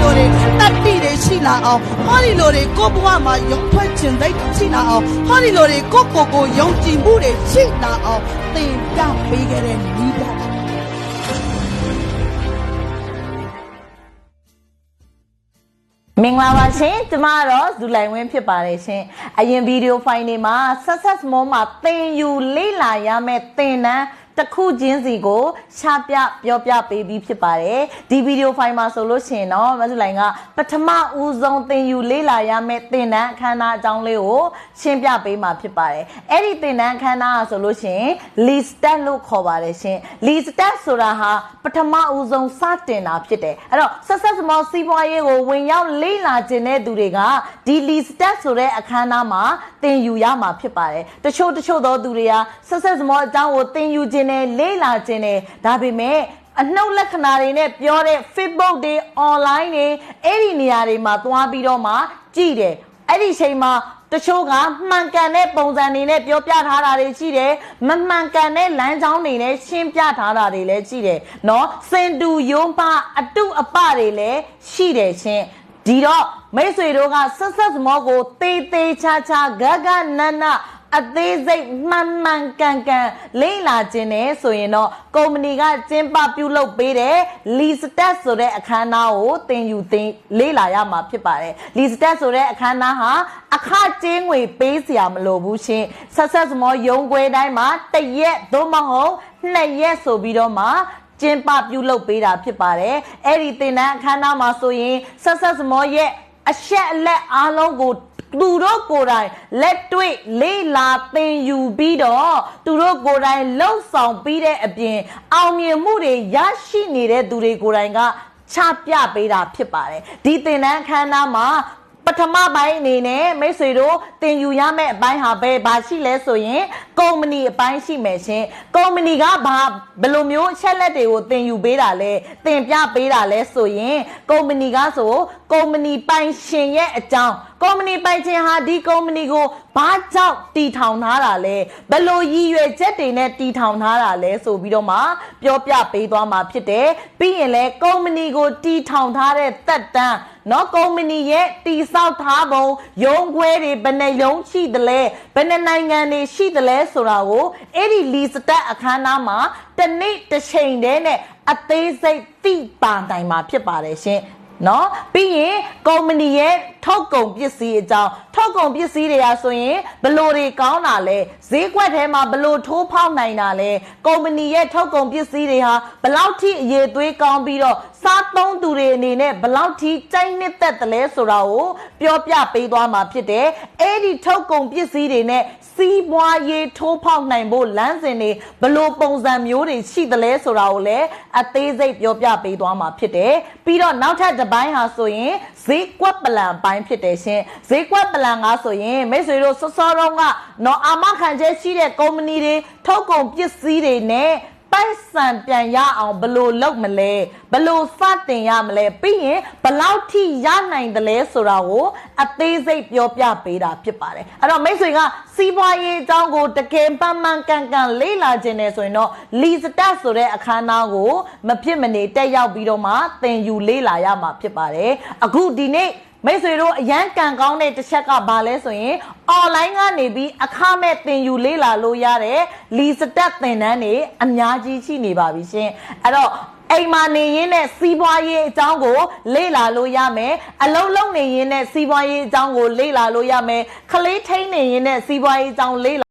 လိုတွေတတိတွေရှိလာအောင်ဟောဒီလိုတွေကိုဘဝမှာရုံထွက်ခြင်းသိရှိလာအောင်ဟောဒီလိုတွေကိုယုံကြည်မှုတွေရှိလာအောင်သင်ပြပေးခဲ့တဲ့နည်းပါမင်္ဂလာပါရှင်ကျမတော့ဇူလိုင်ဝင်းဖြစ်ပါတယ်ရှင်အရင်ဗီဒီယိုဖိုင်တွေမှာ Success More မှာသင်ယူလေ့လာရမယ့်သင်တန်းတစ်ခုချင်းစီကိုရှာပြပြောပြပေးပြီးဖြစ်ပါတယ်ဒီဗီဒီယိုဖိုင်မှာဆိုလို့ရှိရင်တော့မဆုလိုင်ကပထမဦးဆုံးသင်ယူလေ့လာရမယ့်သင်တန်းအခမ်းအနားအကြောင်းလေးကိုရှင်းပြပေးမှာဖြစ်ပါတယ်အဲ့ဒီသင်တန်းအခမ်းအနားဆိုလို့ရှိရင် Lead Start လို့ခေါ်ပါတယ်ရှင် Lead Start ဆိုတာဟာပထမဦးဆုံးစတင်တာဖြစ်တယ်အဲ့တော့ Success More စီးပွားရေးကိုဝင်ရောက်လေ့လာခြင်းတဲ့သူတွေကဒီ Lead Start ဆိုတဲ့အခမ်းအနားမှာသင်ယူရမှာဖြစ်ပါတယ်တချို့သောသူတွေက Success More အကြောင်းကိုသင်ယူခြင်းလေ့လာခြင်းနဲ့ဒါပေမဲ့အနှုတ်လက္ခဏာတွေနဲ့ပြောတဲ့ Facebook တွေ online တွေအဲ့ဒီနေရာတွေမှာသွားပြီးတော့မှကြည့်တယ်အဲ့ဒီချိန်မှာတချို့ကမှန်ကန်တဲ့ပုံစံတွေနဲ့ပြောပြထားတာတွေရှိတယ်မမှန်ကန်တဲ့လမ်းကြောင်းတွေနဲ့ရှင်းပြထားတာတွေလည်းရှိတယ်เนาะစင်တူယုံပါအတုအပတွေလည်းရှိတယ်ရှင်ဒီတော့မိတ်ဆွေတို့က Success More ကိုသေးချာဂဂနနအသေးစိတ်မှန်ကန်လေ့လာခြင်းနဲ့ဆိုရင်တော့ကုမ္ပဏီကကျင်းပပြုလုပ်ပေးတဲ့ Lead Start ဆိုတဲ့အခမ်းအနားကိုသင်လေ့လာရမှာဖြစ်ပါတယ် Lead Start ဆိုတဲ့အခမ်းအနားဟာအခကြေးငွေပေးစရာမလိုဘူးရှင် Success More ရုံးခွဲတိုင်းမှာတစ်ရက်သို့မဟုတ်နှစ်ရက်ဆိုပြီးတော့မှကျင်းပပြုလုပ်ပေးတာဖြစ်ပါတယ်အဲ့ဒီသင်တန်းအခမ်းအနားမှာဆိုရင် Success More ရဲ့အချက်အလက်အားလုံးကိုသူတို့ကိုယ်တိုင်လက်တွေ့လေ့လာသင်ယူပြီးတော့သူတို့ကိုယ်တိုင်လှုပ်ဆောင်ပြီးတဲ့အပြင်အောင်မြင်မှုတွေရရှိနေတဲ့သူတွေကိုယ်တိုင်ကချပြပေးတာဖြစ်ပါတယ်ဒီသင်တန်းအခမ်းအနားမှာပထမပိုင်းအနေနဲ့မိတ်ဆွေတို့သင်ယူရမယ့်အပိုင်းဟာဘာရှိလဲဆိုရင်ကုမ္ပဏီအပိုင်းရှိမယ်ရှင်ကုမ္ပဏီကဘယ်လိုမျိုးအချက်လက်တွေကိုသင်ယူပေးတာလဲသင်ပြပေးတာလဲဆိုရင်ကုမ္ပဏီကဆိုကုမ္ပဏီပိုင်ရှင်ရဲ့အကြောင်းကုမ္ပဏီပိုင်ရှင်ဟာဒီကုမ္ပဏီကိုဘာကြောင့်တည်ထောင်ထားတာလဲဘယ်လိုရည်ရွယ်ချက်တွေနဲ့တည်ထောင်ထားတာလဲဆိုပြီးတော့မှပြောပြပေးသွားမှာဖြစ်တယ်ပြီးရင်လဲကုမ္ပဏီကိုတည်ထောင်ထားတဲ့သက်တမ်းနော်ကုမ္ပဏီရဲ့တည်ဆောက်ထားပုံရုံးခွဲတွေဘယ်နှရုံးရှိသလဲဘယ်နှနိုင်ငံတွေရှိသလဲဆိုတာကိုအဲ့ဒီ Lead Start အခမ်းအနားမှာတစ်နေ့တစ်ချိန်တည်းနဲ့အသေးစိတ်သိပါနိုင်မှာဖြစ်ပါတယ်ရှင်နော်ပြီးရင်ကုမ္ပဏီရဲ့ထုတ်ကုန်ပစ္စည်းအကြောင်းထုတ်ကုန်ပစ္စည်းတွေကဆိုရင်ဘလို့တွေကောင်းတာလဲဈေးကွက်ထဲမှာဘလို့ထိုးဖောက်နိုင်တာလဲကုမ္ပဏီရဲ့ထုတ်ကုန်ပစ္စည်းတွေဟာဘလောက်ထိအရေးသွေးကောင်းပြီးတော့စားသုံးသူတွေအနေနဲ့ဘလောက်ထိကြိုက်နှစ်သက်တယ်လဲဆိုတာကိုပြောပြပေးသွားမှာဖြစ်တယ်အဲ့ဒီထုတ်ကုန်ပစ္စည်းတွေနဲ့စီးပွားရေးထိုးဖောက်နိုင်ဖို့လမ်းစဉ်တွေဘလို့ပုံစံမျိုးတွေရှိသလဲဆိုတာကိုလည်းအသေးစိတ်ပြောပြပေးသွားမှာဖြစ်တယ်ပြီးတော့နောက်ထပ်တစ်ပိုင်းဟာဆိုရင်ဈေးကွက်ပလန်ပိုင်းဖြစ်တယ်ရှင်ဈေးကွက်ပလန်ကဆိုရင်မိတ်ဆွေတို့စောစောတော့ကနော်အာမခံချက်ရှိတဲ့ကုမ္ပဏီတွေထုတ်ကုန်ပစ္စည်းတွေနဲ့ပိုက်ဆံပြန်ရအောင်ဘလို့လုပ်မလဲဘလို့စတင်ရမလဲပြီးရင်ဘလောက်ထိရနိုင်တယ်လဲဆိုတာကိုအသေးစိတ်ပြောပြပေးတာဖြစ်ပါတယ်အဲ့တော့မိတ်ဆွေကစီးပွားရေးအကြောင်းကိုတကယ်မှန်ကန်လေ့လာခြင်းနဲ့ဆိုရင်တော့ Lead Start ဆိုတဲ့အခမ်းအနားကိုမဖြစ်မနေတက်ရောက်ပြီးတော့မှသင်ယူလေ့လာရမှာဖြစ်ပါတယ်အခုဒီနေ့မိတ်ဆွေတို့အရန်ကန်ကောင်းတဲ့တစ်ချက်ကဘာလဲဆိုရင် online ကနေပြီးအခမဲ့သင်ယူလေ့လာလို့ရတဲ့ Lead Start သင်တန်းတွေအများကြီးရှိနေပါပြီရှင်အဲ့တော့အိမ်မှာနေရင်းနဲ့စီးပွားရေးအကြောင်းကိုလေ့လာလို့ရမယ်အလုံးလုံးနေရင်းနဲ့စီးပွားရေးအကြောင်းကိုလေ့လာလို့ရမယ်ခလေးထိန်းနေရင်းနဲ့စီးပွားရေးအကြောင်းလေ့လာ